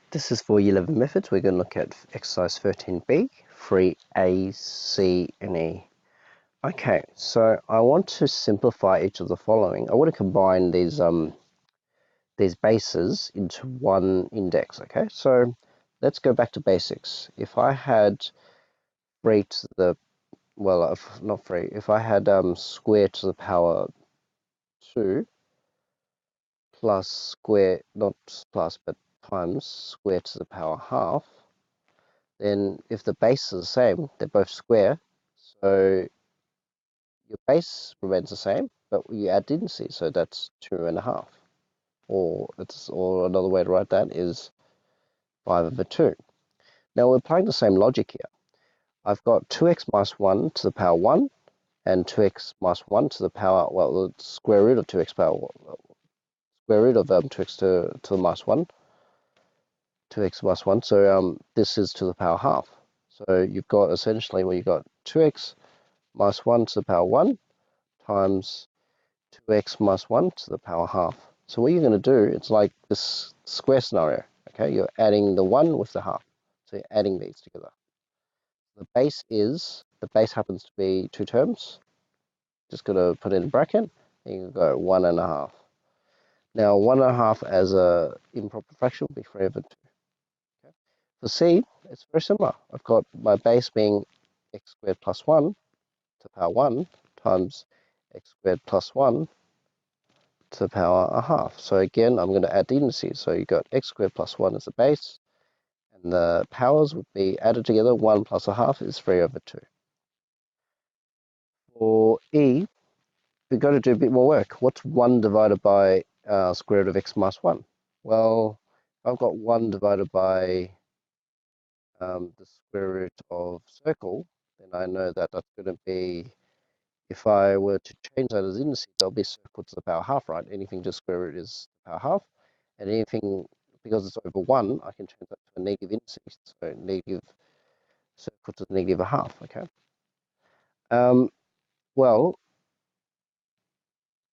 This is for year 11 methods. We're going to look at exercise 13b, free A, C, and E. Okay, so I want to simplify each of the following. I want to combine these bases into one index. Okay, so let's go back to basics. If I had free to the, well, not free, if I had square to the power 2 plus square, not plus, but times square to the power half, then if the base is the same, they're both square, so your base remains the same, but you add indices, so that's 2.5. Or another way to write that is 5/2. Now we're applying the same logic here. I've got 2x minus 1 to the power 1 and 2x minus 1 to the power, well, the square root of 2x power, square root of 2x to the minus 1, 2x minus 1, so this is to the power half. So you've got essentially, well, you've got 2x minus 1 to the power 1 times 2x minus 1 to the power half. So what you're going to do, it's like this square scenario, okay? You're adding the 1 with the half. So you're adding these together. The base happens to be 2 terms. Just going to put it in bracket, and you can go 1.5. Now, 1.5 as a improper fraction will be 3/2. Okay? For C, it's very similar. I've got my base being x squared plus 1 to the power 1 times x squared plus 1 to the power a half. So again, I'm going to add the indices. So you've got x squared plus 1 as the base, and the powers would be added together. 1 plus a half is 3/2. For E, we've got to do a bit more work. What's 1 divided by square root of x minus 1? Well, if I've got 1 divided by the square root of circle, then I know that that's going to be, if I were to change that as indices, that'll be circle to the power half, right? Anything just square root is the power half, and anything, because it's over 1, I can change that to a negative indices, so negative circle to the negative a half, okay? Well,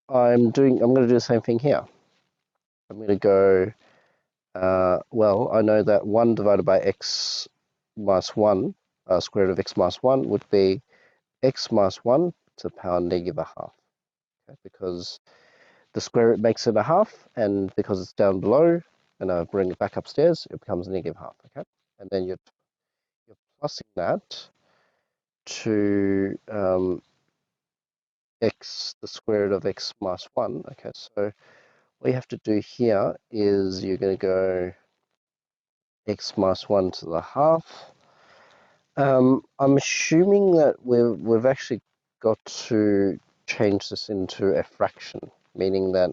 I'm going to do the same thing here. I'm going to go, well, I know that 1 divided by x minus 1, square root of x minus 1 would be x minus 1 to the power negative a half, okay? Because the square root makes it a half, and because it's down below, and I bring it back upstairs, it becomes a negative half, okay? And then you're plussing that to x, the square root of x minus 1, okay? So what you have to do here is you're going to go x minus 1 to the half. I'm assuming that we've actually got to change this into a fraction, meaning that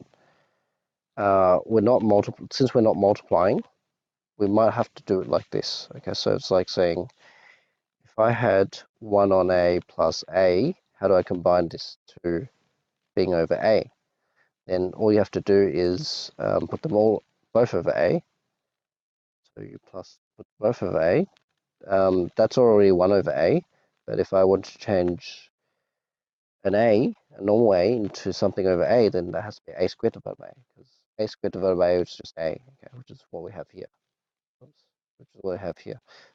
since we're not multiplying, we might have to do it like this. Okay, so it's like saying, if I had 1 on A plus A, how do I combine this to being over A? Then all you have to do is put them both over A. So you put both over A. That's already 1 over A. But if I want to change a normal A, into something over A, then that has to be A squared divided by A, because A squared divided by A is just A, okay, which is what we have here.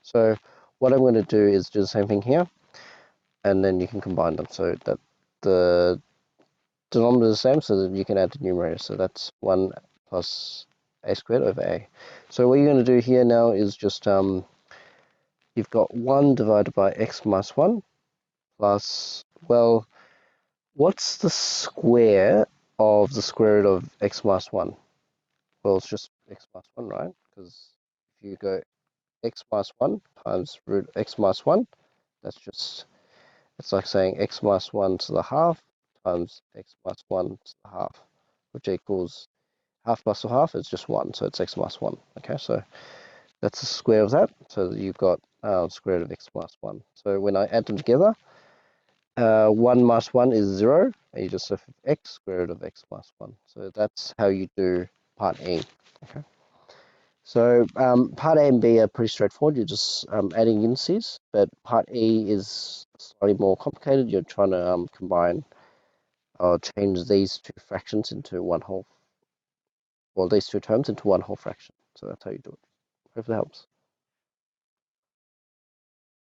So what I'm going to do is do the same thing here, and then you can combine them so that the denominator is the same, so that you can add the numerator. So that's 1 plus A squared over A. So what you're going to do here now is just, you've got 1 divided by x minus 1 plus, well, what's the square of the square root of x minus 1? Well, it's just x minus 1, right? Because if you go x minus 1 times root x minus 1, that's just, it's like saying x minus 1 to the half times x minus 1 to the half, which equals half plus a half is just 1, so it's x minus 1. Okay, so that's the square of that. So you've got square root of x minus 1. So when I add them together, 1 minus 1 is 0, and you just have x square root of x minus 1. So that's how you do part E. Okay. So part A and B are pretty straightforward. You're just adding indices, but part E is slightly more complicated. You're trying to combine or change these two fractions into one whole, well, these two terms into one whole fraction. So that's how you do it. Hope that helps.